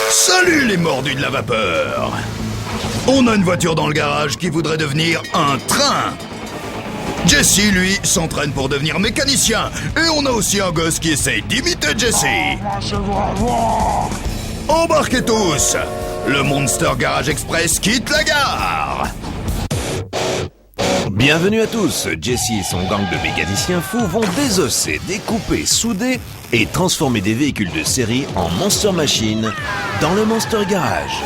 Salut les mordus de la vapeur! On a une voiture dans le garage qui voudrait devenir un train. Jesse, lui, s'entraîne pour devenir mécanicien. Et on a aussi un gosse qui essaye d'imiter Jesse. Embarquez tous! Le Monster Garage Express quitte la gare! Bienvenue à tous. Jesse et son gang de mécaniciens fous vont désosser, découper, souder et transformer des véhicules de série en Monster Machines dans le Monster Garage.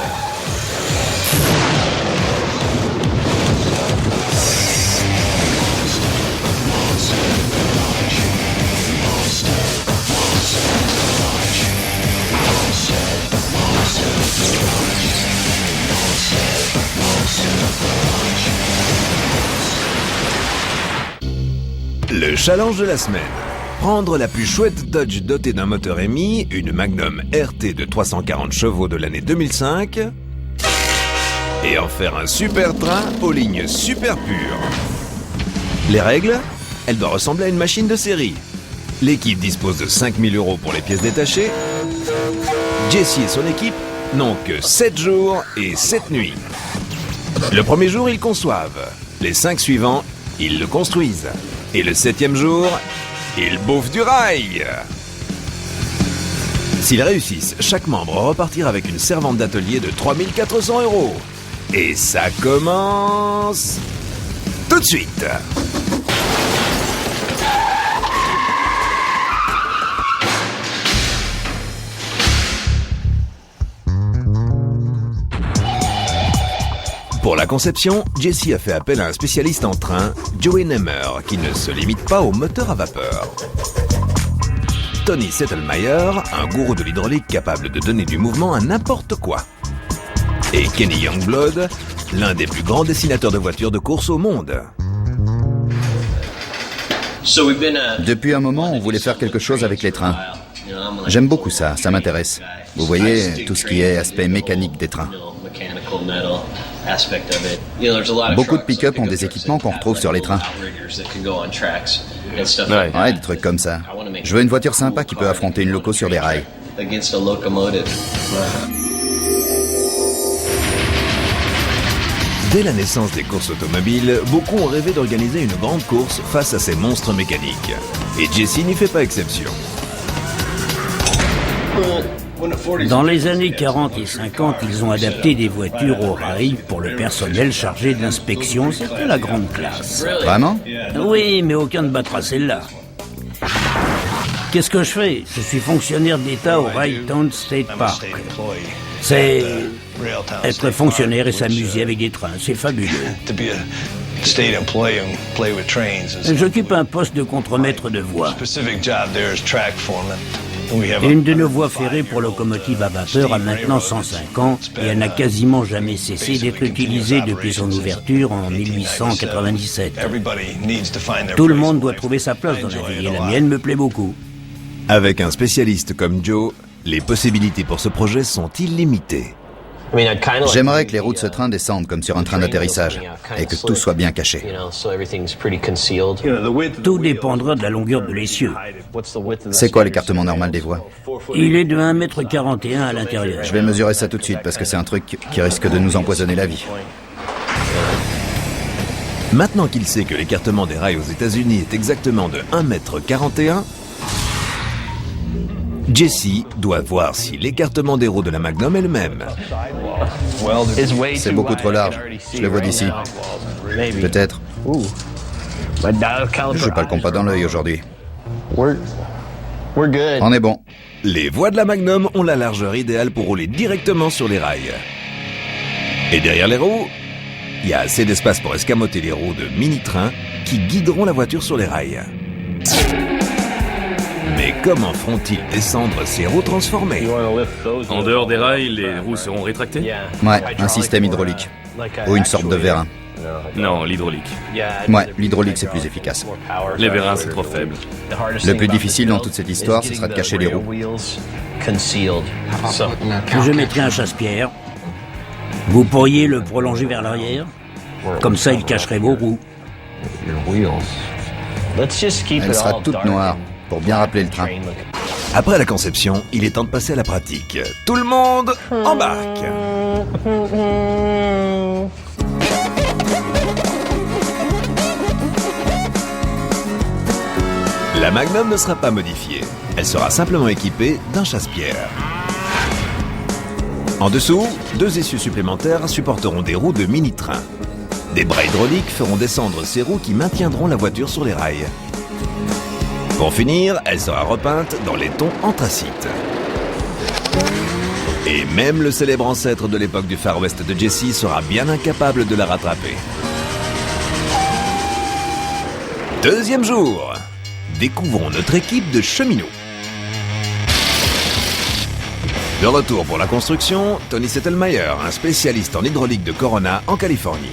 Le challenge de la semaine. Prendre la plus chouette Dodge dotée d'un moteur EMI, une Magnum RT de 340 chevaux de l'année 2005, et en faire un super train aux lignes super pures. Les règles? Elle doit ressembler à une machine de série. L'équipe dispose de 5 000 € pour les pièces détachées. Jesse et son équipe n'ont que 7 jours et 7 nuits. Le premier jour, ils conçoivent. Les 5 suivants, ils le construisent. Et le 7e jour, ils bouffent du rail. S'ils réussissent, chaque membre repartira avec une servante d'atelier de 3 400 €. Et ça commence tout de suite. Pour la conception, Jesse a fait appel à un spécialiste en train, Joey Nemmer, qui ne se limite pas au moteur à vapeur. Tony Settelmeyer, un gourou de l'hydraulique capable de donner du mouvement à n'importe quoi. Et Kenny Youngblood, l'un des plus grands dessinateurs de voitures de course au monde. Depuis un moment, on voulait faire quelque chose avec les trains. J'aime beaucoup ça, ça m'intéresse. Vous voyez, tout ce qui est aspect mécanique des trains. Beaucoup de pick-up ont des équipements qu'on retrouve sur les trains. Ouais, des trucs comme ça. Je veux une voiture sympa qui peut affronter une loco sur des rails. Dès la naissance des courses automobiles, beaucoup ont rêvé d'organiser une grande course face à ces monstres mécaniques. Et Jesse n'y fait pas exception. Dans les années 40 et 50, ils ont adapté des voitures au rail pour le personnel chargé de l'inspection. C'était la grande classe. Vraiment? Oui, mais aucun ne battra celle-là. Qu'est-ce que je fais? Je suis fonctionnaire d'État au Raytown State Park. C'est être fonctionnaire et s'amuser avec des trains. C'est fabuleux. J'occupe un poste de contremaître de voie. Une de nos voies ferrées pour locomotives à vapeur a maintenant 105 ans et elle n'a quasiment jamais cessé d'être utilisée depuis son ouverture en 1897. Tout le monde doit trouver sa place dans la vie et la mienne me plaît beaucoup. Avec un spécialiste comme Joe, les possibilités pour ce projet sont illimitées. J'aimerais que les roues de ce train descendent comme sur un train d'atterrissage et que tout soit bien caché. Tout dépendra de la longueur de l'essieu. C'est quoi l'écartement normal des voies? Il est de 1,41 m à l'intérieur. Je vais mesurer ça tout de suite parce que c'est un truc qui risque de nous empoisonner la vie. Maintenant qu'il sait que l'écartement des rails aux États-Unis est exactement de 1,41 m, Jesse doit voir si l'écartement des roues de la Magnum est le même. C'est beaucoup trop large. Je le vois d'ici. Peut-être. Je n'ai pas le compas dans l'œil aujourd'hui. On est bon. Les voies de la Magnum ont la largeur idéale pour rouler directement sur les rails. Et derrière les roues, il y a assez d'espace pour escamoter les roues de mini-trains qui guideront la voiture sur les rails. Mais comment feront-ils descendre ces roues transformées? En dehors des rails, les roues seront rétractées? Ouais, un système hydraulique. Ou une sorte de vérin. Non, l'hydraulique. Ouais, l'hydraulique c'est plus efficace. Les vérins, c'est trop faible. Le plus difficile dans toute cette histoire, ce sera de cacher les roues. Je mettrai un chasse-pierre. Vous pourriez le prolonger vers l'arrière. Comme ça, il cacherait vos roues. Elle sera toute noire, pour bien rappeler le train. Après la conception, il est temps de passer à la pratique. Tout le monde embarque. La Magnum ne sera pas modifiée. Elle sera simplement équipée d'un chasse-pierre. En dessous, 2 essieux supplémentaires supporteront des roues de mini-train. Des bras hydrauliques feront descendre ces roues qui maintiendront la voiture sur les rails. Pour finir, elle sera repeinte dans les tons anthracite. Et même le célèbre ancêtre de l'époque du Far West de Jesse sera bien incapable de la rattraper. Deuxième jour. Découvrons notre équipe de cheminots. De retour pour la construction, Tony Settelmeyer, un spécialiste en hydraulique de Corona en Californie.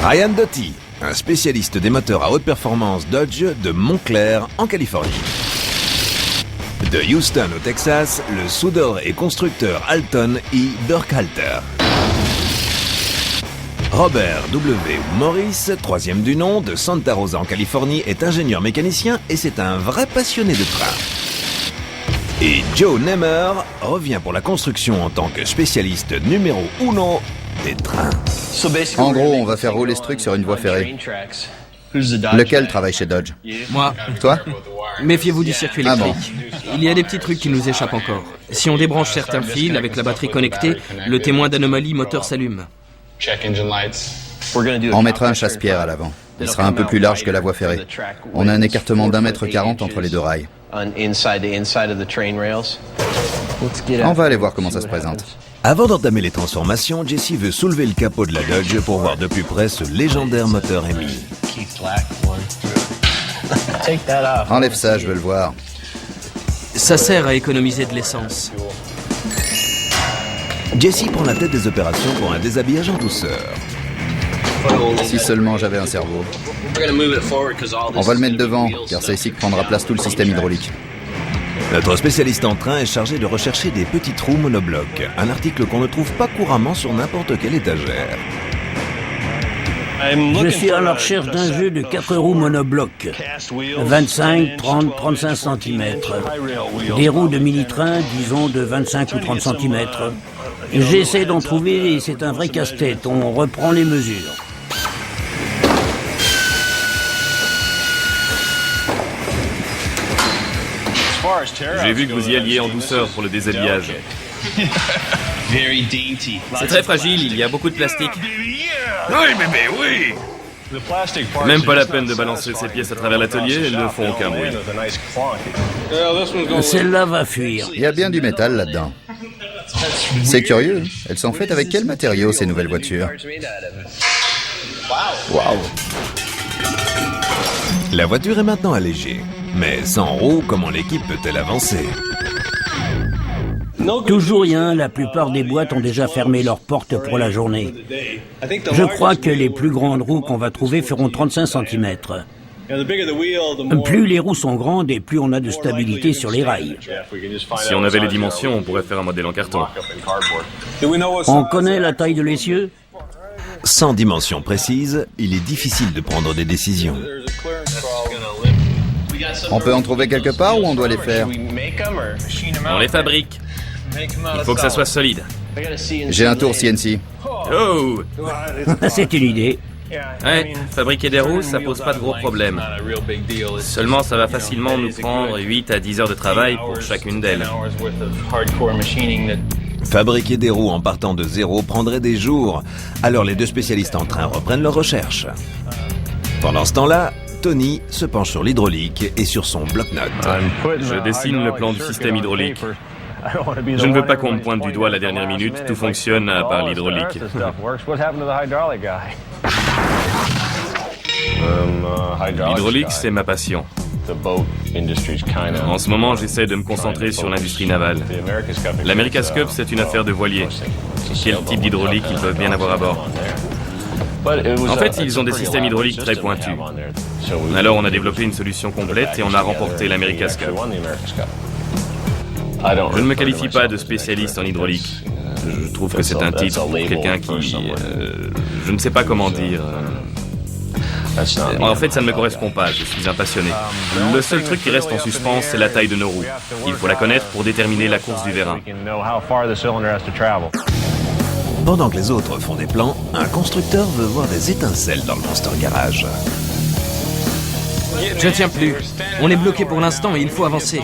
Ryan Doty, un spécialiste des moteurs à haute performance Dodge de Montclair en Californie. De Houston au Texas, le soudeur et constructeur Alton E. Burkhalter. Robert W. Morris, 3e du nom, de Santa Rosa en Californie, est ingénieur mécanicien et c'est un vrai passionné de train. Et Joe Nemmer revient pour la construction en tant que spécialiste numéro 1 des trains. En gros, on va faire rouler ce truc sur une voie ferrée. Lequel travaille chez Dodge? Moi. Toi? Méfiez-vous du circuit Ah électrique. Il y a des petits trucs qui nous échappent encore. Si on débranche certains fils avec la batterie connectée, le témoin d'anomalie moteur s'allume. On mettra un chasse-pierre à l'avant. Il sera un peu plus large que la voie ferrée. On a un écartement d'1,40 m entre les 2 rails. On va aller voir comment ça se présente. Avant d'entamer les transformations, Jesse veut soulever le capot de la Dodge pour voir de plus près ce légendaire moteur EMI. Enlève ça, je veux le voir. Ça sert à économiser de l'essence. Jesse prend la tête des opérations pour un déshabillage en douceur. Si seulement j'avais un cerveau. On va le mettre devant, car c'est ici que prendra place tout le système hydraulique. Notre spécialiste en train est chargé de rechercher des petits trous monoblocs, un article qu'on ne trouve pas couramment sur n'importe quelle étagère. Je suis à la recherche d'un jeu de 4 roues monoblocs, 25, 30, 35 cm. Des roues de mini-train, disons de 25 ou 30 cm. J'essaie d'en trouver et c'est un vrai casse-tête. On reprend les mesures. J'ai vu que vous y alliez en douceur pour le déshabillage. C'est très fragile, il y a beaucoup de plastique. Oui, bébé, oui! Même pas la peine de balancer ces pièces à travers l'atelier, elles ne font aucun bruit. Celle-là va fuir. Il y a bien du métal là-dedans. C'est curieux. Elles sont faites avec quel matériau, ces nouvelles voitures? Waouh! La voiture est maintenant allégée. Mais sans roues, comment l'équipe peut-elle avancer? Toujours rien, la plupart des boîtes ont déjà fermé leurs portes pour la journée. Je crois que les plus grandes roues qu'on va trouver feront 35 cm. Plus les roues sont grandes et plus on a de stabilité sur les rails. Si on avait les dimensions, on pourrait faire un modèle en carton. On connaît la taille de l'essieu? Sans dimension précise, il est difficile de prendre des décisions. On peut en trouver quelque part ou on doit les faire? On les fabrique. Il faut que ça soit solide. J'ai un tour CNC. Oh! C'est une idée. Ouais, fabriquer des roues, ça pose pas de gros problèmes. Seulement, ça va facilement nous prendre 8 à 10 heures de travail pour chacune d'elles. Fabriquer des roues en partant de zéro prendrait des jours. Alors les deux spécialistes en train reprennent leur recherche. Pendant ce temps-là, Tony se penche sur l'hydraulique et sur son bloc-notes. Je dessine le plan du système hydraulique. Je ne veux pas qu'on me pointe du doigt à la dernière minute, tout fonctionne à part l'hydraulique. L'hydraulique, c'est ma passion. En ce moment, j'essaie de me concentrer sur l'industrie navale. L'America's Cup, c'est une affaire de voiliers. Quel type d'hydraulique ils peuvent bien avoir à bord? En fait, ils ont des systèmes hydrauliques très pointus. Alors, on a développé une solution complète et on a remporté l'America's Cup. Je ne me qualifie pas de spécialiste en hydraulique. Je trouve que c'est un titre pour quelqu'un qui... je ne sais pas comment dire... En fait, ça ne me correspond pas, je suis un passionné. Le seul truc qui reste en suspens, c'est la taille de nos roues. Il faut la connaître pour déterminer la course du vérin. Pendant que les autres font des plans, un constructeur veut voir des étincelles dans le Monster Garage. Je tiens plus. On est bloqué pour l'instant et il faut avancer.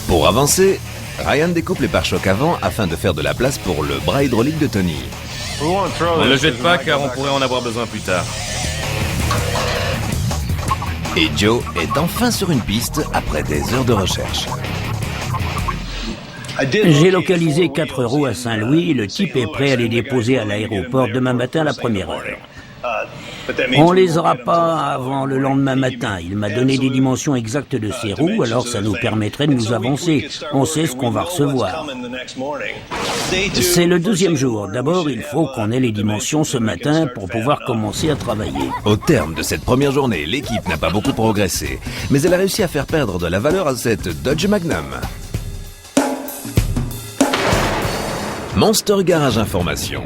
Pour avancer, Ryan découpe les pare-chocs avant afin de faire de la place pour le bras hydraulique de Tony. On ne le jette pas car on pourrait en avoir besoin plus tard. Et Joe est enfin sur une piste après des heures de recherche. J'ai localisé 4 roues à Saint-Louis et le type est prêt à les déposer à l'aéroport demain matin à la première heure. On les aura pas avant le lendemain matin. Il m'a donné des dimensions exactes de ces roues, alors ça nous permettrait de nous avancer. On sait ce qu'on va recevoir. C'est le 2e jour. D'abord, il faut qu'on ait les dimensions ce matin pour pouvoir commencer à travailler. Au terme de cette première journée, l'équipe n'a pas beaucoup progressé, mais elle a réussi à faire perdre de la valeur à cette Dodge Magnum. Monster Garage Information.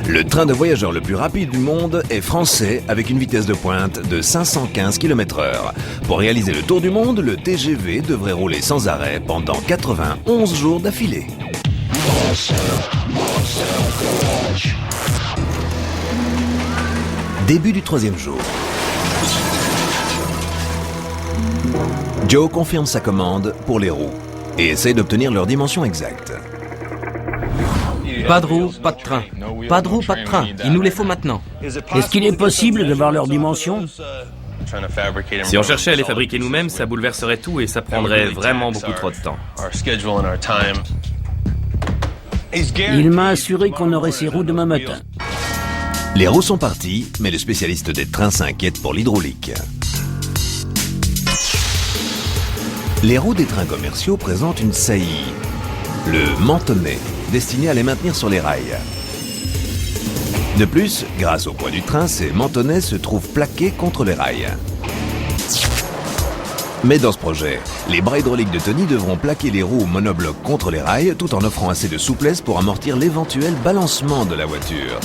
Le train de voyageurs le plus rapide du monde est français avec une vitesse de pointe de 515 km/h. Pour réaliser le tour du monde, le TGV devrait rouler sans arrêt pendant 91 jours d'affilée. Début du 3e jour. Joe confirme sa commande pour les roues et essaie d'obtenir leur dimension exacte. Pas de roue, pas de train. Pas de roue, pas de train. Il nous les faut maintenant. Est-ce qu'il est possible de voir leurs dimensions? Si on cherchait à les fabriquer nous-mêmes, ça bouleverserait tout et ça prendrait vraiment beaucoup trop de temps. Il m'a assuré qu'on aurait ces roues demain matin. Les roues sont parties, mais le spécialiste des trains s'inquiète pour l'hydraulique. Les roues des trains commerciaux présentent une saillie, le mantonnet, destiné à les maintenir sur les rails. De plus, grâce au poids du train, ces mantonnets se trouvent plaqués contre les rails. Mais dans ce projet, les bras hydrauliques de Tony devront plaquer les roues monoblocs contre les rails tout en offrant assez de souplesse pour amortir l'éventuel balancement de la voiture.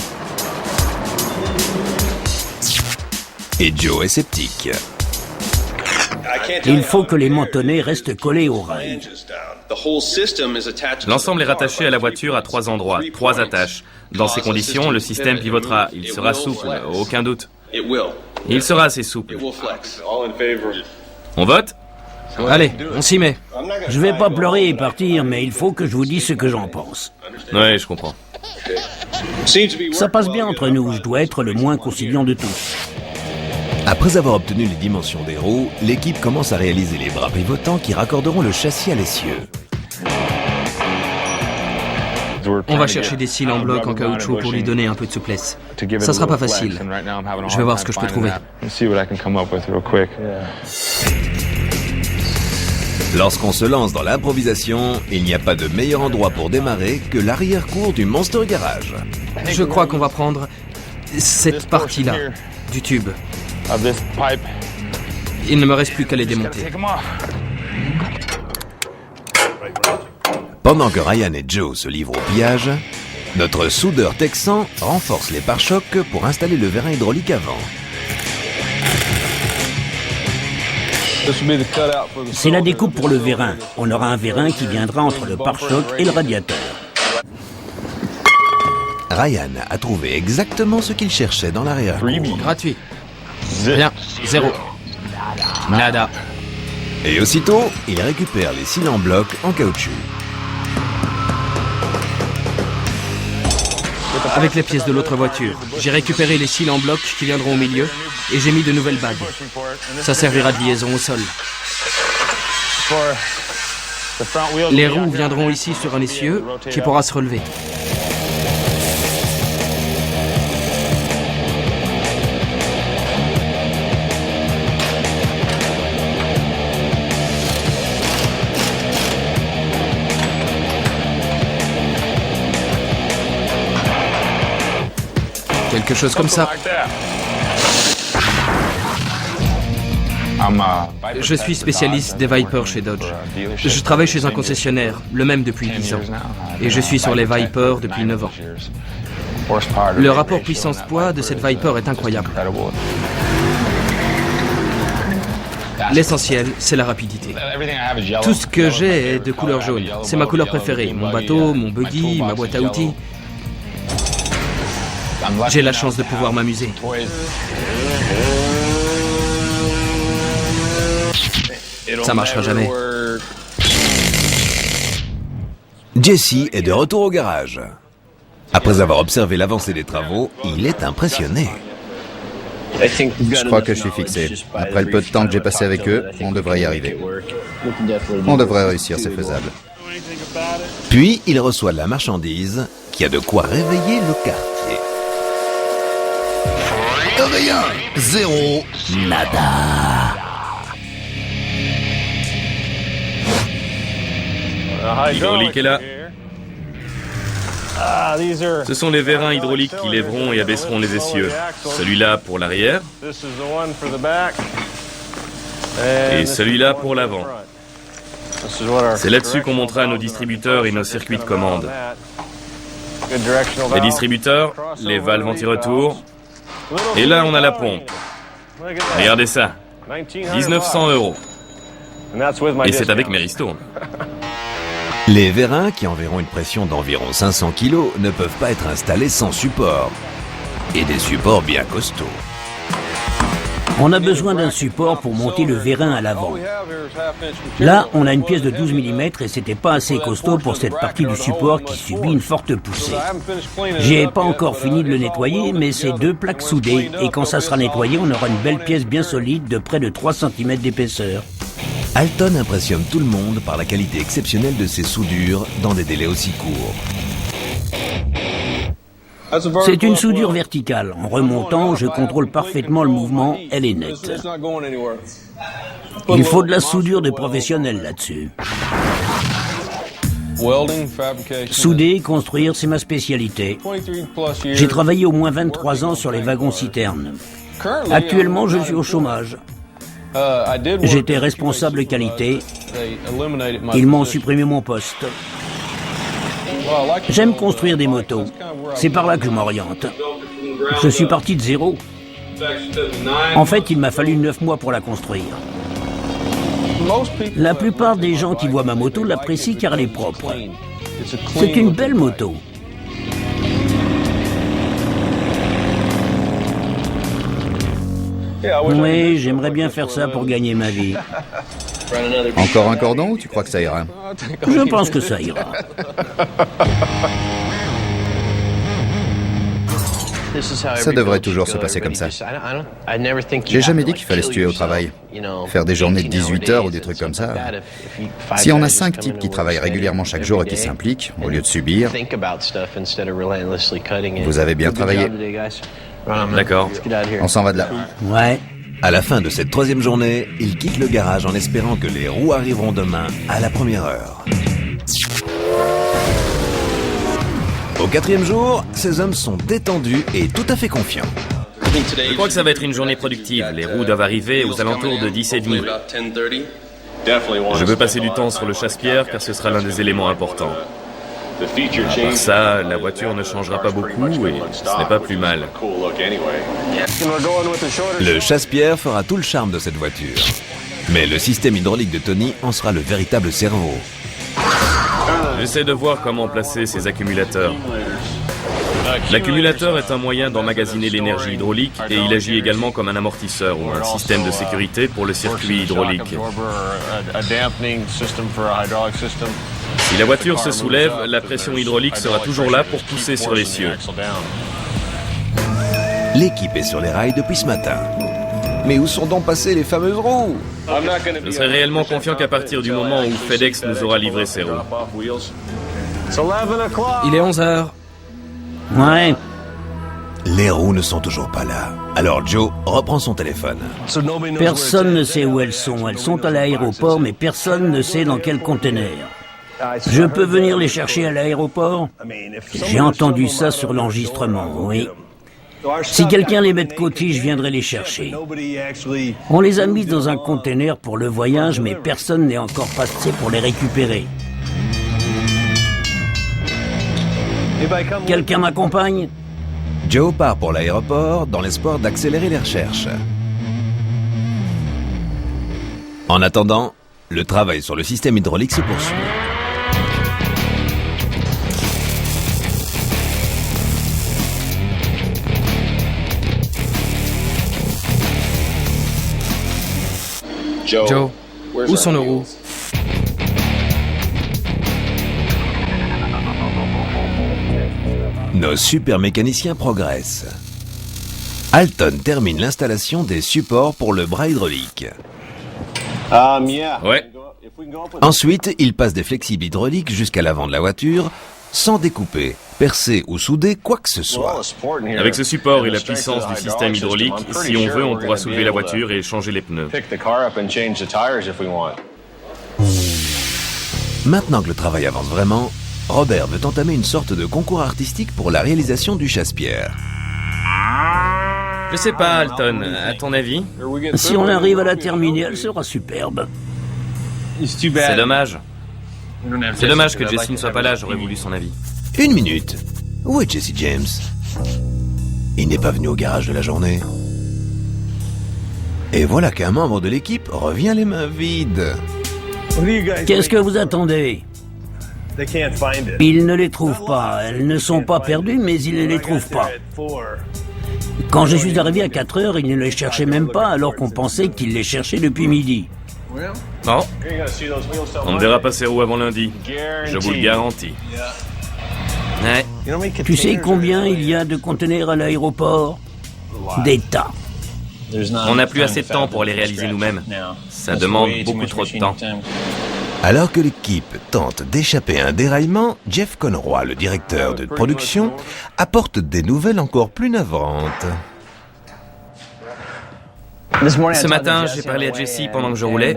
Et Joe est sceptique. Il faut que les mantonnets restent collés aux rails. L'ensemble est rattaché à la voiture à 3 endroits, 3 attaches. Dans ces conditions, le système pivotera. Il sera souple, aucun doute. Il sera assez souple. On vote? Allez, on s'y met. Je vais pas pleurer et partir, mais il faut que je vous dise ce que j'en pense. Ouais, je comprends. Ça passe bien entre nous, je dois être le moins conciliant de tous. Après avoir obtenu les dimensions des roues, l'équipe commence à réaliser les bras pivotants qui raccorderont le châssis à l'essieu. On va chercher des cils en bloc en caoutchouc pour lui donner un peu de souplesse. Ça sera pas facile. Je vais voir ce que je peux trouver. Lorsqu'on se lance dans l'improvisation, il n'y a pas de meilleur endroit pour démarrer que l'arrière-cour du Monster Garage. Je crois qu'on va prendre cette partie-là du tube. Il ne me reste plus qu'à les démonter. Pendant que Ryan et Joe se livrent au pillage, notre soudeur texan renforce les pare-chocs pour installer le vérin hydraulique avant. C'est la découpe pour le vérin. On aura un vérin qui viendra entre le pare-choc et le radiateur. Ryan a trouvé exactement ce qu'il cherchait dans l'arrière-cour. Gratuit. Rien. 0. Nada. Et aussitôt, il récupère les cils en bloc en caoutchouc. Avec les pièces de l'autre voiture, j'ai récupéré les cils en bloc qui viendront au milieu et j'ai mis de nouvelles bagues. Ça servira de liaison au sol. Les roues viendront ici sur un essieu qui pourra se relever. Quelque chose comme ça. Je suis spécialiste des Vipers chez Dodge. Je travaille chez un concessionnaire, le même depuis 10 ans. Et je suis sur les Vipers depuis 9 ans. Le rapport puissance-poids de cette Viper est incroyable. L'essentiel, c'est la rapidité. Tout ce que j'ai est de couleur jaune. C'est ma couleur préférée. Mon bateau, mon buggy, ma boîte à outils. J'ai la chance de pouvoir m'amuser. Ça marchera jamais. Jesse est de retour au garage. Après avoir observé l'avancée des travaux, il est impressionné. Je crois que je suis fixé. Après le peu de temps que j'ai passé avec eux, on devrait y arriver. On devrait réussir, c'est faisable. Puis, il reçoit la marchandise qui a de quoi réveiller le quartier. Rien, zéro, Nada. L'hydraulique est là. Ce sont les vérins hydrauliques qui lèveront et abaisseront les essieux. Celui-là pour l'arrière et celui-là pour l'avant. C'est là-dessus qu'on montera à nos distributeurs et nos circuits de commande. Les distributeurs, les valves anti-retour. Et là, on a la pompe. Regardez ça. 1900 €. Et c'est avec mes ristournes. Les vérins, qui enverront une pression d'environ 500 kg, ne peuvent pas être installés sans support. Et des supports bien costauds. On a besoin d'un support pour monter le vérin à l'avant. Là, on a une pièce de 12 mm et c'était pas assez costaud pour cette partie du support qui subit une forte poussée. J'ai pas encore fini de le nettoyer, mais c'est 2 plaques soudées et quand ça sera nettoyé, on aura une belle pièce bien solide de près de 3 cm d'épaisseur. Alton impressionne tout le monde par la qualité exceptionnelle de ses soudures dans des délais aussi courts. C'est une soudure verticale. En remontant, je contrôle parfaitement le mouvement, elle est nette. Il faut de la soudure de professionnel là-dessus. Souder, construire, c'est ma spécialité. J'ai travaillé au moins 23 ans sur les wagons-citernes. Actuellement, je suis au chômage. J'étais responsable qualité. Ils m'ont supprimé mon poste. J'aime construire des motos. C'est par là que je m'oriente. Je suis parti de zéro. En fait, il m'a fallu 9 mois pour la construire. La plupart des gens qui voient ma moto l'apprécient car elle est propre. C'est une belle moto. Oui, j'aimerais bien faire ça pour gagner ma vie. Encore un cordon ou tu crois que ça ira? Je pense que ça ira. Ça devrait toujours se passer comme ça. J'ai jamais dit qu'il fallait se tuer au travail. Faire des journées de 18 heures ou des trucs comme ça. Si on a 5 types qui travaillent régulièrement chaque jour et qui s'impliquent, au lieu de subir, vous avez bien travaillé. D'accord. On s'en va de là. Ouais. À la fin de cette 3e journée, il quitte le garage en espérant que les roues arriveront demain à la première heure. Au 4e jour, ces hommes sont détendus et tout à fait confiants. Je crois que ça va être une journée productive. Les roues doivent arriver aux alentours de 10h30. Je veux passer du temps sur le chasse-pierre car ce sera l'un des éléments importants. À part ça, la voiture ne changera pas beaucoup et ce n'est pas plus mal. Le chasse-pierre fera tout le charme de cette voiture. Mais le système hydraulique de Tony en sera le véritable cerveau. J'essaie de voir comment placer ces accumulateurs. L'accumulateur est un moyen d'emmagasiner l'énergie hydraulique et il agit également comme un amortisseur ou un système de sécurité pour le circuit hydraulique. Si la voiture se soulève, la pression hydraulique sera toujours là pour pousser sur l'essieu. L'équipe est sur les rails depuis ce matin. Mais où sont donc passées les fameuses roues? Je serai réellement confiant qu'à partir du moment où FedEx nous aura livré ses roues. Il est 11h. Ouais. Les roues ne sont toujours pas là. Alors Joe reprend son téléphone. Personne ne sait où elles sont. Elles sont à l'aéroport, mais personne ne sait dans quel conteneur. Je peux venir les chercher à l'aéroport? J'ai entendu ça sur l'enregistrement, oui. Si quelqu'un les met de côté, je viendrai les chercher. On les a mis dans un conteneur pour le voyage, mais personne n'est encore passé pour les récupérer. Quelqu'un m'accompagne ? Joe part pour l'aéroport dans l'espoir d'accélérer les recherches. En attendant, le travail sur le système hydraulique se poursuit. Joe, où sont nos roues? Nos super mécaniciens progressent. Alton termine l'installation des supports pour le bras hydraulique. Ouais. Ensuite, il passe des flexibles hydrauliques jusqu'à l'avant de la voiture, sans découper, percer ou souder quoi que ce soit. Avec ce support et la puissance du système hydraulique, si on veut, on pourra soulever la voiture et changer les pneus. Maintenant que le travail avance vraiment, Robert veut entamer une sorte de concours artistique pour la réalisation du chasse-pierre. Je sais pas, Alton, à ton avis? Si on arrive à la terminer, elle sera superbe. C'est dommage. C'est dommage que Jesse ne soit pas là, j'aurais voulu son avis. Une minute. Où est Jesse James? Il n'est pas venu au garage de la journée. Et voilà qu'un membre de l'équipe revient les mains vides. Qu'est-ce que vous attendez? Ils ne les trouvent pas. Elles ne sont pas perdues, mais ils ne les trouvent pas. Quand je suis arrivé à 4 heures, ils ne les cherchaient même pas, alors qu'on pensait qu'ils les cherchaient depuis midi. Non. On ne verra pas ces roues avant lundi. Je vous le garantis. Ouais. Tu sais combien il y a de conteneurs à l'aéroport? Des tas. On n'a plus assez de temps pour les réaliser nous-mêmes. Ça demande beaucoup trop de temps. Alors que l'équipe tente d'échapper à un déraillement, Jeff Conroy, le directeur de production, apporte des nouvelles encore plus navrantes. Ce matin, j'ai parlé à Jesse pendant que je roulais,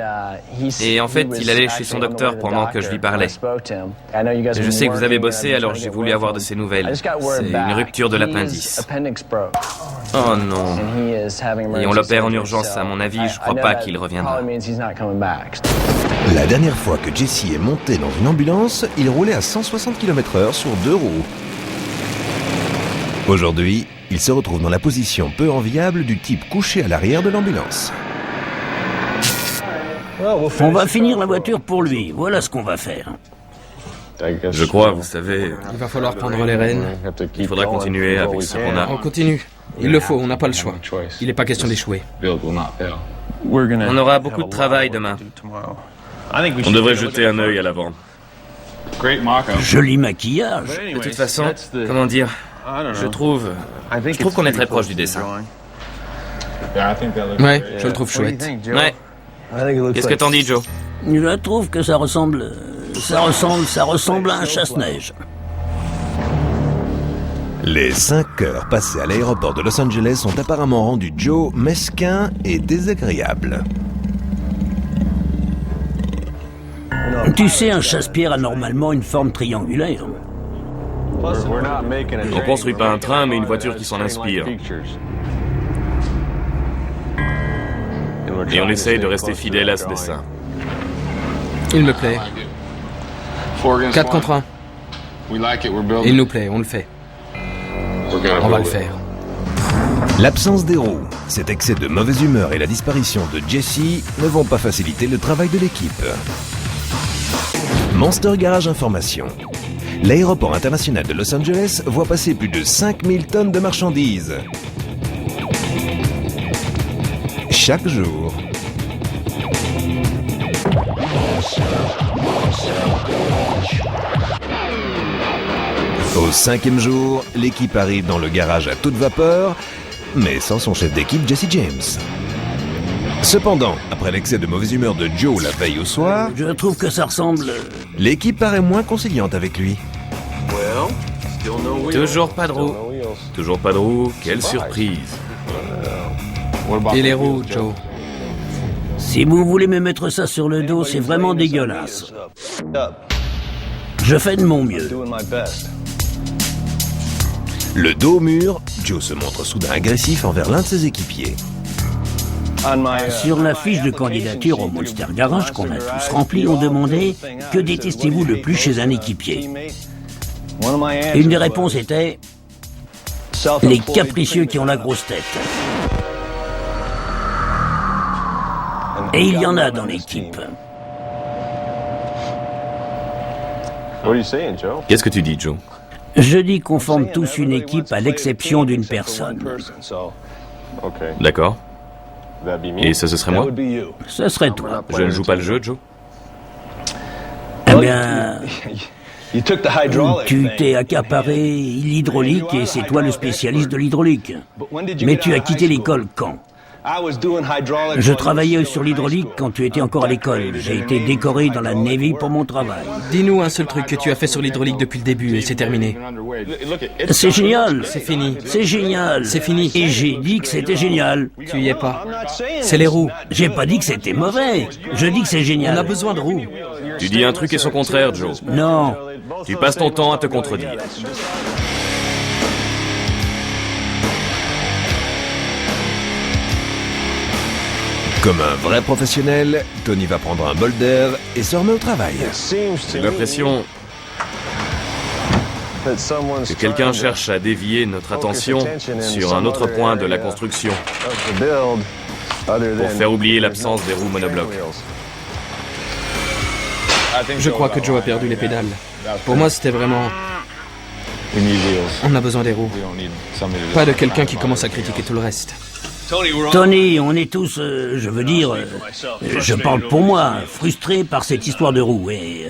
et en fait, il allait chez son docteur pendant que je lui parlais. Je sais que vous avez bossé, alors j'ai voulu avoir de ses nouvelles. C'est une rupture de l'appendice. Oh non. Et on l'opère en urgence, à mon avis, je crois pas qu'il reviendra. La dernière fois que Jesse est monté dans une ambulance, il roulait à 160 km/h sur 2 roues. Aujourd'hui, il se retrouve dans la position peu enviable du type couché à l'arrière de l'ambulance. On va finir la voiture pour lui. Voilà ce qu'on va faire. Je crois, vous savez, Il va falloir prendre les rênes. il faudra continuer avec ce qu'on a. On continue. Il le faut, on n'a pas le choix. Il n'est pas question d'échouer. On aura beaucoup de travail demain. On devrait jeter un œil à l'avant. Joli maquillage. De toute façon, comment dire, je trouve qu'on est très proche du dessin. Ouais, je le trouve chouette. Ouais. Qu'est-ce que t'en dis, Joe? Je trouve que ça ressemble à un chasse-neige. Les 5 heures passées à l'aéroport de Los Angeles ont apparemment rendu Joe mesquin et désagréable. Tu sais, un chasse-pierre a normalement une forme triangulaire. On construit pas un train, mais une voiture qui s'en inspire. Et on essaye de rester fidèle à ce dessin. Il me plaît. 4 contre 1. Il nous plaît, on le fait. On va le faire. L'absence des roues, cet excès de mauvaise humeur et la disparition de Jesse ne vont pas faciliter le travail de l'équipe. Monster Garage Information. L'aéroport international de Los Angeles voit passer plus de 5000 tonnes de marchandises. Chaque jour. Au 5e jour, l'équipe arrive dans le garage à toute vapeur, mais sans son chef d'équipe Jesse James. Cependant, après l'excès de mauvaise humeur de Joe la veille au soir, Je trouve que ça ressemble... l'équipe paraît moins conciliante avec lui. Toujours pas de roue. Toujours pas de roue, quelle surprise. Et les roues, Joe? Si vous voulez me mettre ça sur le dos, c'est vraiment dégueulasse. Je fais de mon mieux. Le dos au mur, Joe se montre soudain agressif envers l'un de ses équipiers. Sur la fiche de candidature au Monster Garage qu'on a tous remplie, on demandait « Que détestez-vous le plus chez un équipier ?» Une des réponses était « Les capricieux qui ont la grosse tête ». Et il y en a dans l'équipe. Qu'est-ce que tu dis, Joe? Je dis qu'on forme tous une équipe à l'exception d'une personne. D'accord. Et ça, ce serait moi? Ce serait toi. Je ne joue pas le jeu, Joe? Eh bien, tu t'es accaparé l'hydraulique et c'est toi le spécialiste de l'hydraulique. Mais tu as quitté l'école quand? Je travaillais sur l'hydraulique quand tu étais encore à l'école. J'ai été décoré dans la Navy pour mon travail. Dis-nous un seul truc que tu as fait sur l'hydraulique depuis le début et c'est terminé. C'est génial. C'est fini. C'est génial. C'est fini. Et j'ai dit que c'était génial. Tu y es pas. C'est les roues. J'ai pas dit que c'était mauvais. Je dis que c'est génial. On a besoin de roues. Tu dis un truc et son contraire, Joe. Non. Tu passes ton temps à te contredire. Comme un vrai professionnel, Tony va prendre un bol d'air et se remet au travail. J'ai l'impression que quelqu'un cherche à dévier notre attention sur un autre point de la construction pour faire oublier l'absence des roues monoblocs. Je crois que Joe a perdu les pédales. Pour moi, c'était vraiment... On a besoin des roues. Pas de quelqu'un qui commence à critiquer tout le reste. Tony, on est tous, je parle pour moi, frustrés par cette histoire de roues. Et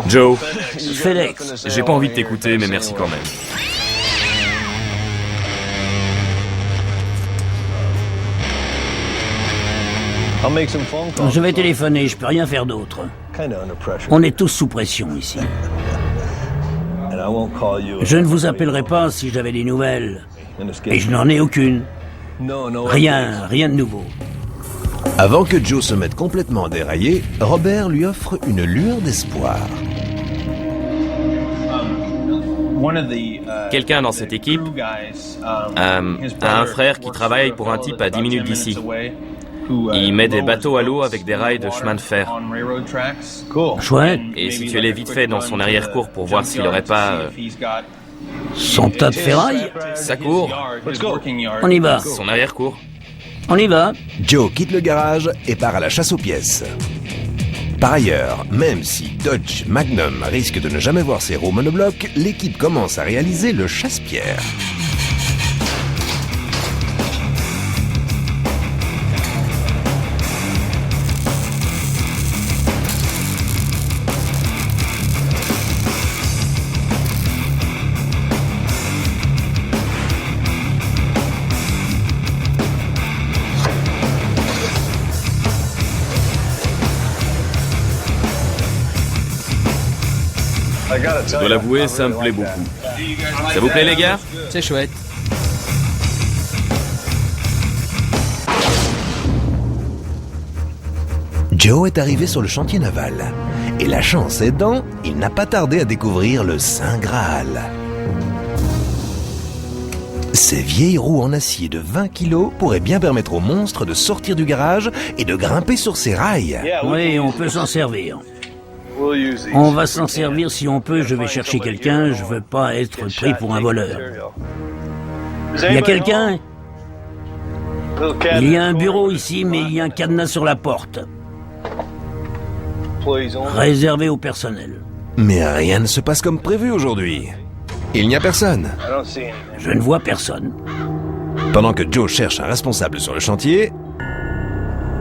Joe, Félix, j'ai pas envie de t'écouter, mais merci quand même. je vais téléphoner, je peux rien faire d'autre. On est tous sous pression ici. Je ne vous appellerai pas si j'avais des nouvelles. Et je n'en ai aucune. Rien de nouveau. Avant que Joe se mette complètement déraillé, Robert lui offre une lueur d'espoir. Quelqu'un dans cette équipe a un frère qui travaille pour un type à 10 minutes d'ici. Il met des bateaux à l'eau avec des rails de chemin de fer. Chouette. Et si tu allais vite fait dans son arrière-cour pour voir s'il n'aurait pas... Son tas de ferraille. sa cour, On y va. son arrière-cour. On y va. Joe quitte le garage et part à la chasse aux pièces. Par ailleurs, même si Dodge Magnum risque de ne jamais voir ses roues monoblocs, l'équipe commence à réaliser le chasse-pierre. Je dois l'avouer, ça me plaît beaucoup. Ça vous plaît, les gars? C'est chouette. Joe est arrivé sur le chantier naval. Et la chance aidant, il n'a pas tardé à découvrir le Saint Graal. Ces vieilles roues en acier de 20 kilos pourraient bien permettre au monstre de sortir du garage et de grimper sur ses rails. Oui, on peut s'en servir. On va s'en servir si on peut. Je vais chercher quelqu'un. Je veux pas être pris pour un voleur. Il y a quelqu'un? Il y a un bureau ici, mais il y a un cadenas sur la porte. Réservé au personnel. Mais rien ne se passe comme prévu aujourd'hui. Il n'y a personne. Je ne vois personne. Pendant que Joe cherche un responsable sur le chantier,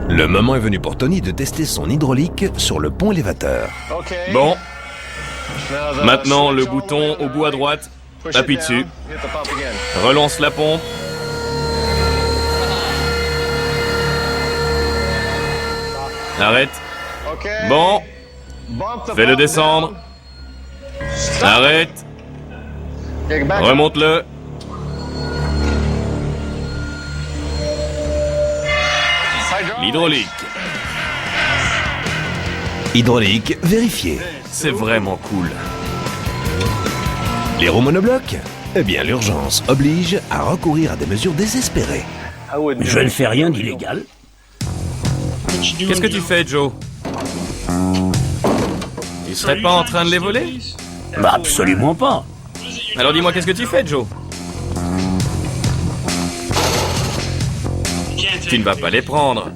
le moment est venu pour Tony de tester son hydraulique sur le pont élévateur. Bon. Maintenant, le bouton au bout à droite. Appuie dessus. Relance la pompe. Arrête. Bon. Fais-le descendre. Arrête. Remonte-le. L'hydraulique. Hydraulique vérifié. C'est vraiment cool. Les roues monoblocs Eh bien, l'urgence oblige à recourir à des mesures désespérées. Je ne fais rien d'illégal. Qu'est-ce que tu fais, Joe? Tu serais pas en train de les voler? Bah, absolument pas. Alors dis-moi, qu'est-ce que tu fais, Joe? Tu ne vas pas les prendre.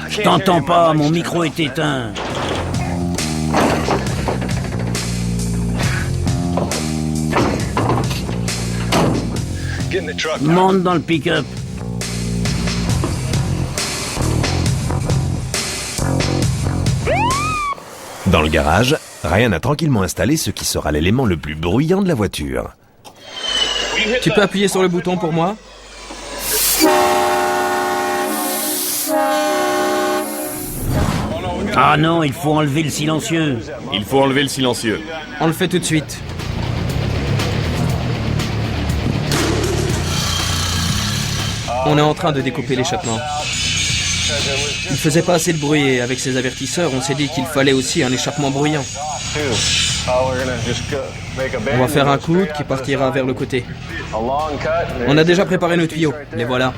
Je t'entends pas, mon micro est éteint. Monte dans le pick-up. Dans le garage, Ryan a tranquillement installé ce qui sera l'élément le plus bruyant de la voiture. Tu peux appuyer sur le bouton pour moi? Ah non, il faut enlever le silencieux. Il faut enlever le silencieux. On le fait tout de suite. On est en train de découper l'échappement. Il faisait pas assez de bruit et avec ces avertisseurs, on s'est dit qu'il fallait aussi un échappement bruyant. On va faire un coude qui partira vers le côté. On a déjà préparé nos tuyaux, les voilà.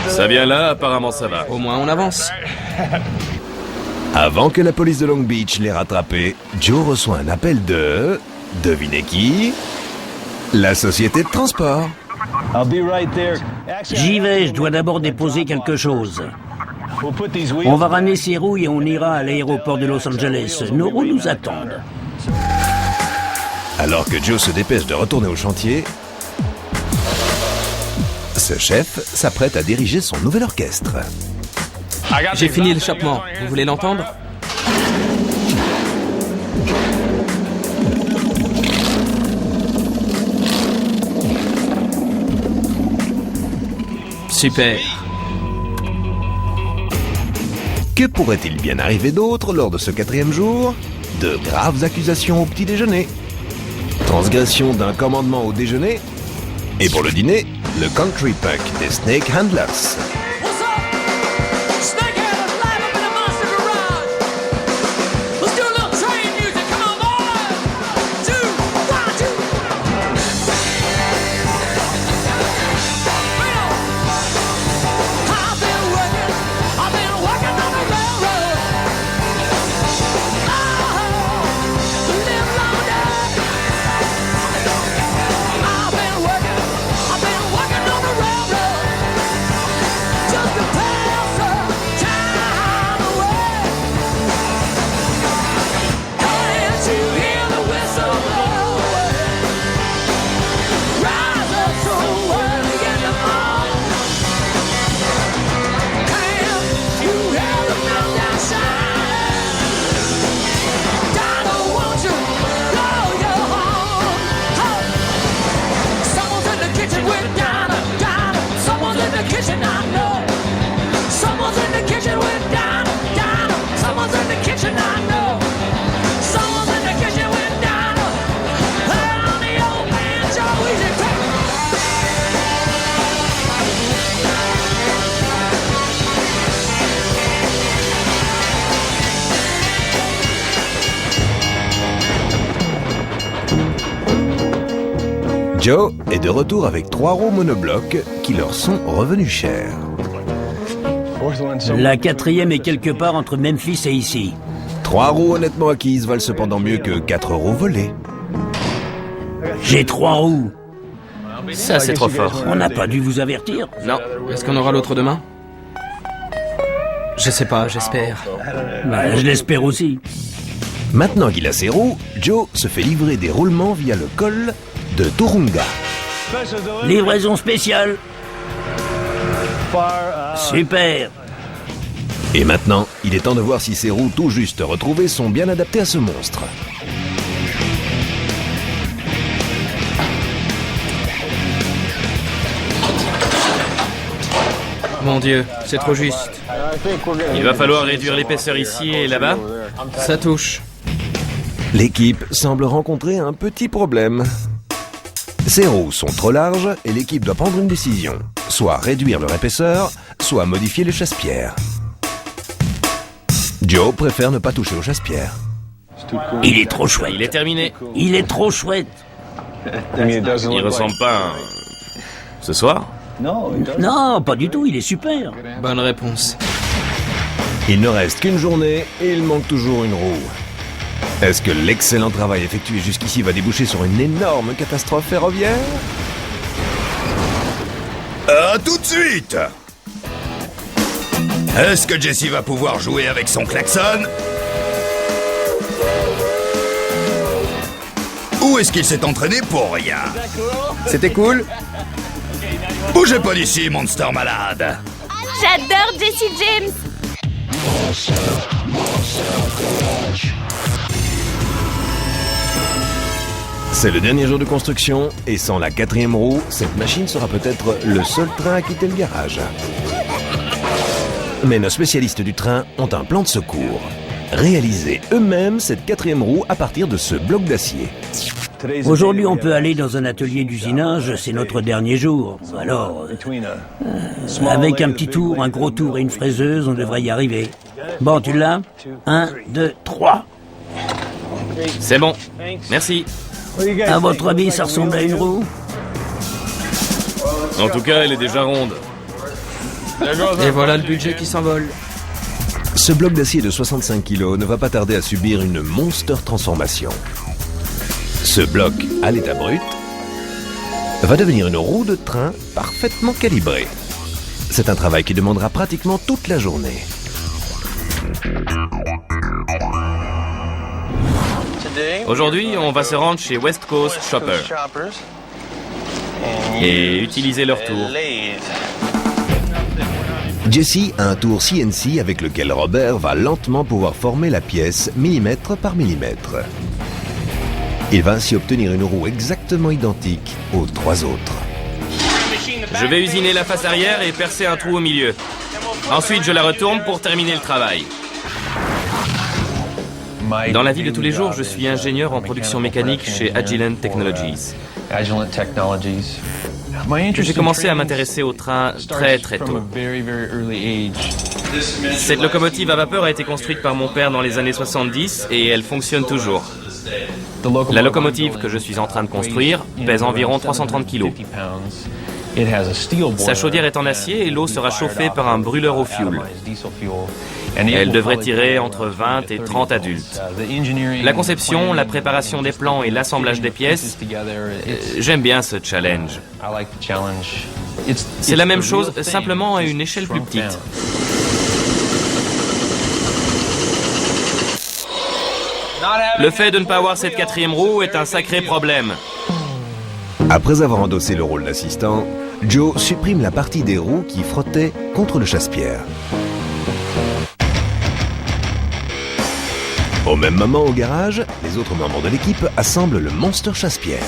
Ça vient là, apparemment ça va. Au moins on avance. Avant que la police de Long Beach l'ait rattrapé, Joe reçoit un appel de... Devinez qui? La société de transport. J'y vais, je dois d'abord déposer quelque chose. On va ramener ces roues et on ira à l'aéroport de Los Angeles. Nos roues nous attendent. Alors que Joe se dépêche de retourner au chantier, ce chef s'apprête à diriger son nouvel orchestre. J'ai fini l'échappement. Vous voulez l'entendre? Super. Que pourrait-il bien arriver d'autre lors de ce 4e jour? De graves accusations au petit déjeuner, transgression d'un commandement au déjeuner, et pour le dîner, le country punk des Snake Handlers. Joe est de retour avec 3 roues monoblocs qui leur sont revenus chers. La 4e est quelque part entre Memphis et ici. 3 roues honnêtement acquises valent cependant mieux que 4 roues volées. J'ai 3 roues. Ça, c'est trop fort. On n'a pas dû vous avertir. Non. Est-ce qu'on aura l'autre demain? Je sais pas, j'espère. Bah, je l'espère aussi. Maintenant qu'il a ses roues, Joe se fait livrer des roulements via le col de Turunga. Livraison spéciale. Super. Et maintenant, il est temps de voir si ces roues tout juste retrouvées sont bien adaptées à ce monstre. Mon Dieu, c'est trop juste. Il va falloir réduire l'épaisseur ici et là-bas. Ça touche. L'équipe semble rencontrer un petit problème. Ces roues sont trop larges et l'équipe doit prendre une décision. Soit réduire leur épaisseur, soit modifier les chasse-pierres. Joe préfère ne pas toucher aux chasse-pierres. Il est trop chouette. Il est terminé. Il est trop chouette. Il ressemble pas à... Ce soir? Non, pas du tout, il est super. Bonne réponse. Il ne reste qu'une journée et il manque toujours une roue. Est-ce que l'excellent travail effectué jusqu'ici va déboucher sur une énorme catastrophe ferroviaire? À tout de suite! Est-ce que Jesse va pouvoir jouer avec son klaxon? Ou est-ce qu'il s'est entraîné pour rien? C'était cool. Bougez pas d'ici, monster malade! J'adore Jesse James. C'est le dernier jour de construction et sans la 4e roue, cette machine sera peut-être le seul train à quitter le garage. Mais nos spécialistes du train ont un plan de secours. Réaliser eux-mêmes cette 4e roue à partir de ce bloc d'acier. Aujourd'hui, on peut aller dans un atelier d'usinage, c'est notre dernier jour. Alors, avec un petit tour, un gros tour et une fraiseuse, on devrait y arriver. Bon, tu l'as? 1, 2, 3. C'est bon. Merci. À votre avis, ça ressemble à une roue? En tout cas, elle est déjà ronde. Et voilà le budget qui s'envole. Ce bloc d'acier de 65 kg ne va pas tarder à subir une monster transformation. Ce bloc, à l'état brut, va devenir une roue de train parfaitement calibrée. C'est un travail qui demandera pratiquement toute la journée. Aujourd'hui, on va se rendre chez West Coast Chopper et utiliser leur tour. Jesse a un tour CNC avec lequel Robert va lentement pouvoir former la pièce millimètre par millimètre. Il va ainsi obtenir une roue exactement identique aux 3 autres. Je vais usiner la face arrière et percer un trou au milieu. Ensuite, je la retourne pour terminer le travail. Dans la vie de tous les jours, je suis ingénieur en production mécanique chez Agilent Technologies. J'ai commencé à m'intéresser au train très tôt. Cette locomotive à vapeur a été construite par mon père dans les années 70 et elle fonctionne toujours. La locomotive que je suis en train de construire pèse environ 330 kg. Sa chaudière est en acier et l'eau sera chauffée par un brûleur au fioul. Elle devrait tirer entre 20 et 30 adultes. La conception, la préparation des plans et l'assemblage des pièces, j'aime bien ce challenge. C'est la même chose, simplement à une échelle plus petite. Le fait de ne pas avoir cette 4e roue est un sacré problème. Après avoir endossé le rôle d'assistant, Joe supprime la partie des roues qui frottaient contre le chasse-pierre. Au même moment, au garage, les autres membres de l'équipe assemblent le Monster chasse-pierre.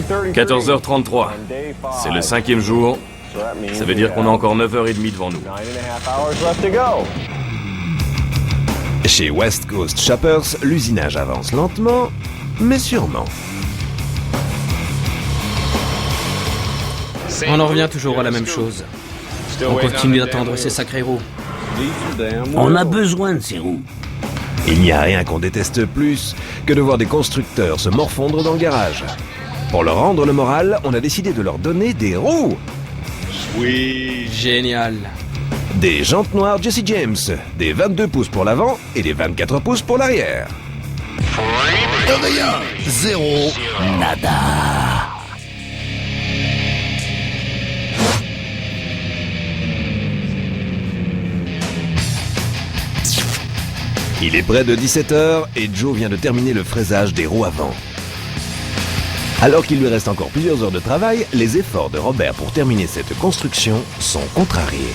« 14h33. C'est le 5e jour. Ça veut dire qu'on a encore 9h30 devant nous. Chez West Coast Choppers, l'usinage avance lentement, mais sûrement. On en revient toujours à la même chose. On continue d'attendre ces sacrées roues. On a besoin de ces roues. Il n'y a rien qu'on déteste plus que de voir des constructeurs se morfondre dans le garage. Pour leur rendre le moral, on a décidé de leur donner des roues. Oui, génial. Des jantes noires Jesse James, des 22 pouces pour l'avant et des 24 pouces pour l'arrière. Rien, zéro, nada. Il est près de 17h et Joe vient de terminer le fraisage des roues avant. Alors qu'il lui reste encore plusieurs heures de travail, les efforts de Robert pour terminer cette construction sont contrariés.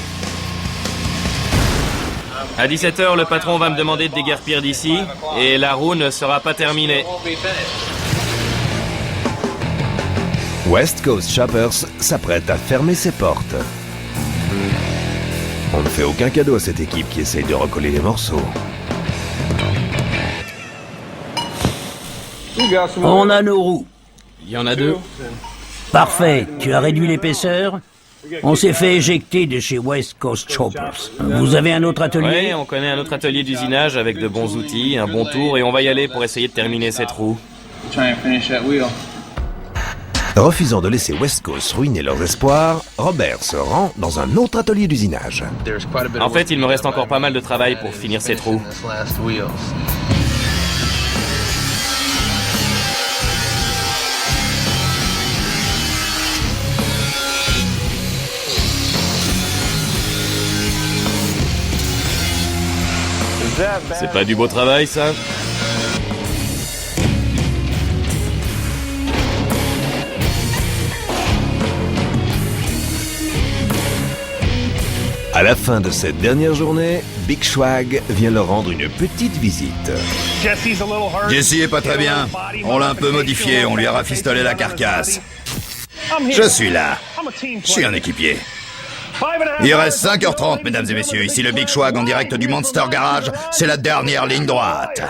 À 17h, le patron va me demander de déguerpir d'ici et la roue ne sera pas terminée. West Coast Choppers s'apprête à fermer ses portes. Fais aucun cadeau à cette équipe qui essaye de recoller les morceaux. On a nos roues. Il y en a 2. Parfait. Tu as réduit l'épaisseur? On s'est fait éjecter de chez West Coast Choppers. Vous avez un autre atelier? Oui, on connaît un autre atelier d'usinage avec de bons outils, un bon tour, et on va y aller pour essayer de terminer cette roue. Refusant de laisser West Coast ruiner leurs espoirs, Robert se rend dans un autre atelier d'usinage. En fait, il me reste encore pas mal de travail pour finir cette roue. C'est pas du beau travail, ça? À la fin de cette dernière journée, Big Schwag vient leur rendre une petite visite. Jesse est pas très bien. On l'a un peu modifié, on lui a rafistolé la carcasse. Je suis là. Je suis un équipier. Il reste 5h30, mesdames et messieurs. Ici le Big Schwag en direct du Monster Garage. C'est la dernière ligne droite.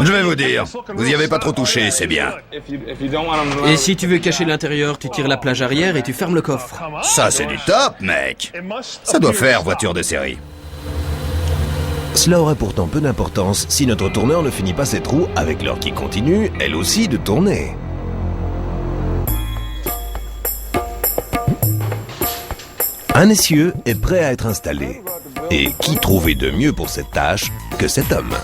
Je vais vous dire, vous y avez pas trop touché, c'est bien. Et si tu veux cacher l'intérieur, tu tires la plage arrière et tu fermes le coffre. Ça, c'est du top, mec. Ça doit faire voiture de série. Cela aurait pourtant peu d'importance si notre tourneur ne finit pas cette roue avec l'heure qui continue, elle aussi, de tourner. Un essieu est prêt à être installé. Et qui trouver de mieux pour cette tâche que cet homme?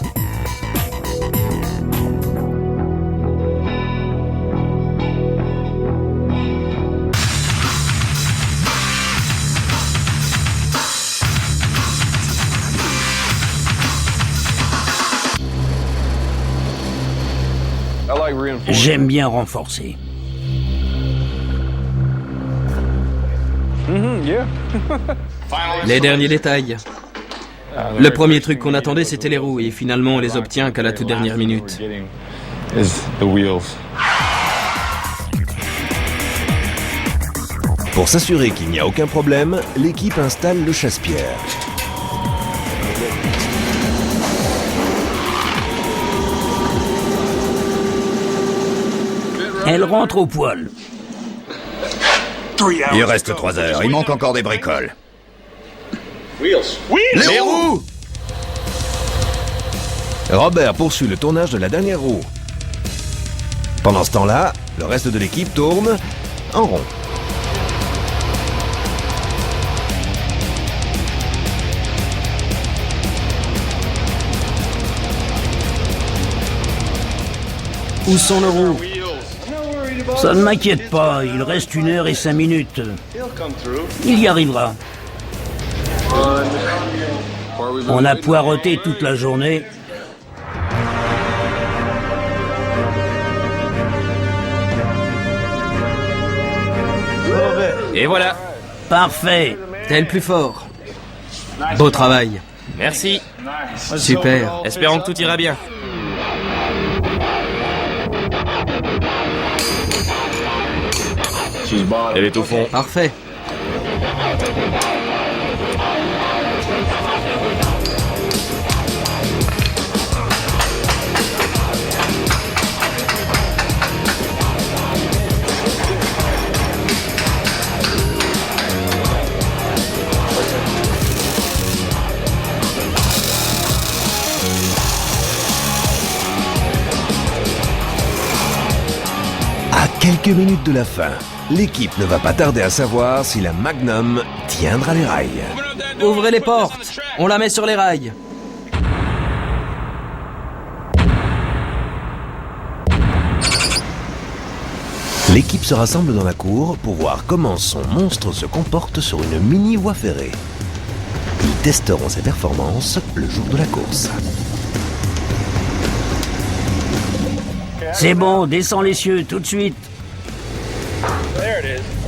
J'aime bien renforcer. Les derniers détails. Le premier truc qu'on attendait, c'était les roues, et finalement, on les obtient qu'à la toute dernière minute. Pour s'assurer qu'il n'y a aucun problème, l'équipe installe le chasse-pierre. Elle rentre au poil. Il reste 3 heures, il manque encore des bricoles. Les roues! Robert poursuit le tournage de la dernière roue. Pendant ce temps-là, le reste de l'équipe tourne en rond. Où sont nos roues? Ça ne m'inquiète pas, il reste 1 heure et 5 minutes. Il y arrivera. On a poireauté toute la journée. Et voilà. Parfait. T'es le plus fort. Beau travail. Merci. Super. Espérons que tout ira bien. Elle est au fond. Parfait. À quelques minutes de la fin, l'équipe ne va pas tarder à savoir si la Magnum tiendra les rails. Ouvrez les portes. On la met sur les rails. L'équipe se rassemble dans la cour pour voir comment son monstre se comporte sur une mini voie ferrée. Ils testeront ses performances le jour de la course. C'est bon, descends les cieux, tout de suite.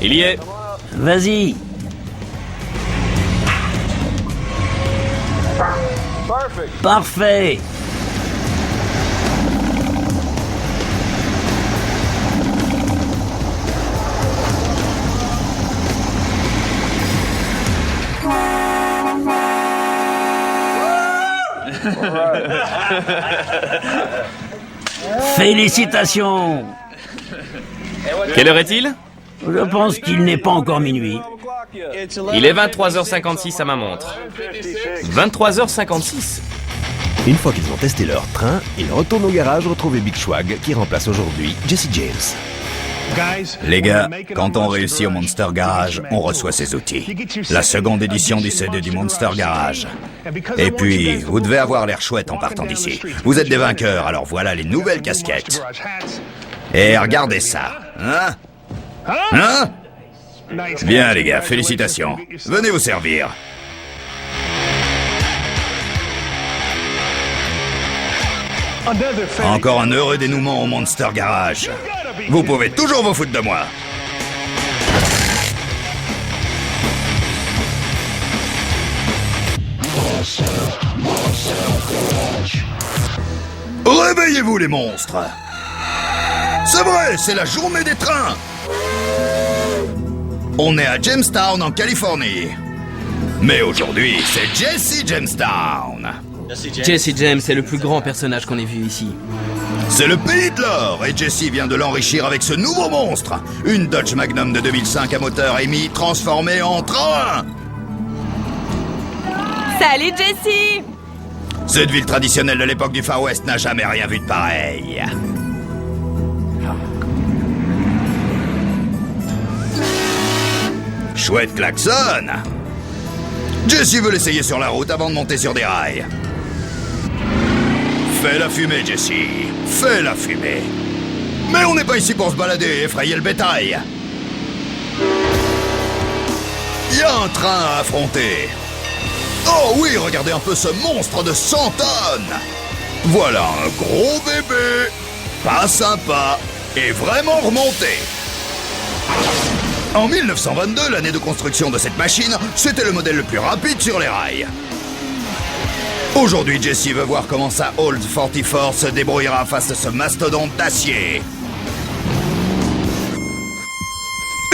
Il y est. Vas-y. Parfait. Félicitations! Quelle heure est-il? Je pense qu'il n'est pas encore minuit. Il est 23h56 à ma montre. 23h56? Une fois qu'ils ont testé leur train, ils retournent au garage retrouver Big Schwag qui remplace aujourd'hui Jesse James. Les gars, quand on réussit au Monster Garage, on reçoit ses outils. La seconde édition du CD du Monster Garage. Et puis, vous devez avoir l'air chouette en partant d'ici. Vous êtes des vainqueurs, alors voilà les nouvelles casquettes. Et regardez ça, hein? Hein? Bien les gars, félicitations. Venez vous servir. Encore un heureux dénouement au Monster Garage. Vous pouvez toujours vous foutre de moi. Réveillez-vous les monstres. C'est vrai, c'est la journée des trains. On est à Jamestown en Californie. Mais aujourd'hui, c'est Jesse Jamestown. Jesse James est le plus grand personnage qu'on ait vu ici. C'est le pays de l'or et Jesse vient de l'enrichir avec ce nouveau monstre. Une Dodge Magnum de 2005 à moteur émis transformée en train. Salut Jesse! Cette ville traditionnelle de l'époque du Far West n'a jamais rien vu de pareil. Chouette klaxon. Jesse veut l'essayer sur la route avant de monter sur des rails. Fais la fumée, Jesse. Fais la fumée. Mais on n'est pas ici pour se balader et effrayer le bétail. Il y a un train à affronter. Oh oui, regardez un peu ce monstre de 100 tonnes. Voilà un gros bébé. Pas sympa. Et vraiment remonté. En 1922, l'année de construction de cette machine, c'était le modèle le plus rapide sur les rails. Aujourd'hui, Jesse veut voir comment sa Old 44 se débrouillera face à ce mastodonte d'acier.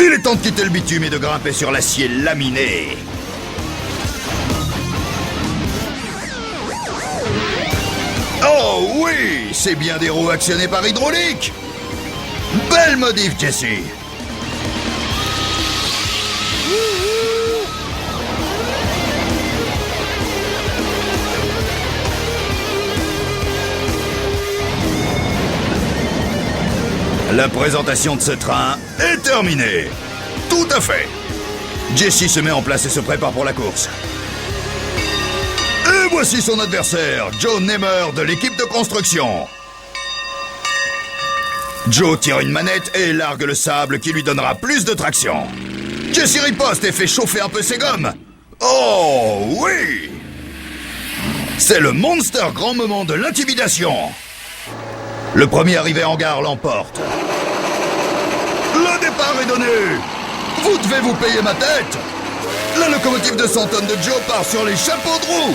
Il est temps de quitter le bitume et de grimper sur l'acier laminé. Oh oui, c'est bien des roues actionnées par hydraulique. Belle modif, Jesse. La présentation de ce train est terminée. Tout à fait. Jesse se met en place et se prépare pour la course. Et voici son adversaire, Joe Nehmer de l'équipe de construction. Joe tire une manette et largue le sable qui lui donnera plus de traction. Jesse riposte et fait chauffer un peu ses gommes. Oh oui! C'est le Monster grand moment de l'intimidation. Le premier arrivé en gare l'emporte. Le départ est donné. Vous devez vous payer ma tête. La locomotive de 100 tonnes de Joe part sur les chapeaux de roue.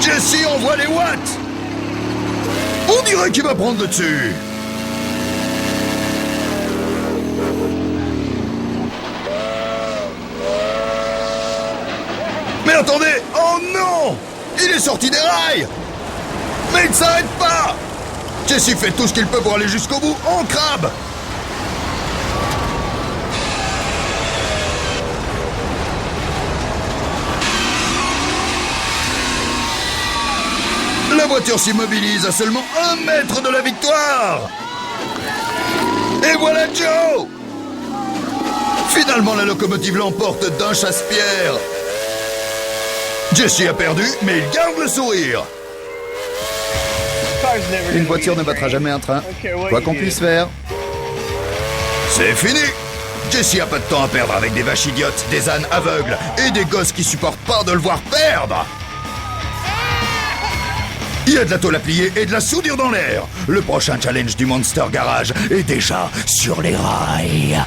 Jesse envoie les watts. On dirait qu'il va prendre le dessus. Mais attendez. Oh non! Il est sorti des rails. Mais il ne s'arrête pas. Jesse fait tout ce qu'il peut pour aller jusqu'au bout en crabe. La voiture s'immobilise à seulement 1 mètre de la victoire. Et voilà Joe. Finalement, la locomotive l'emporte d'un chasse-pierre. Jesse a perdu, mais il garde le sourire. Une voiture ne battra jamais un train, quoi qu'on puisse faire. C'est fini. Jesse a pas de temps à perdre avec des vaches idiotes, des ânes aveugles et des gosses qui supportent pas de le voir perdre. Il y a de la tôle à plier et de la soudure dans l'air. Le prochain challenge du Monster Garage est déjà sur les rails.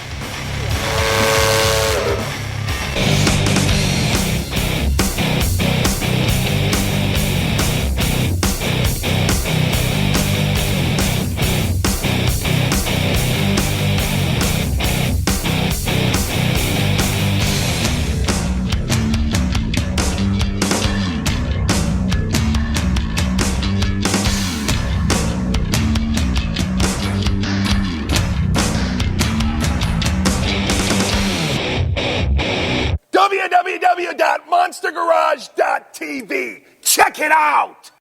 MonsterGarage.tv. Check it out!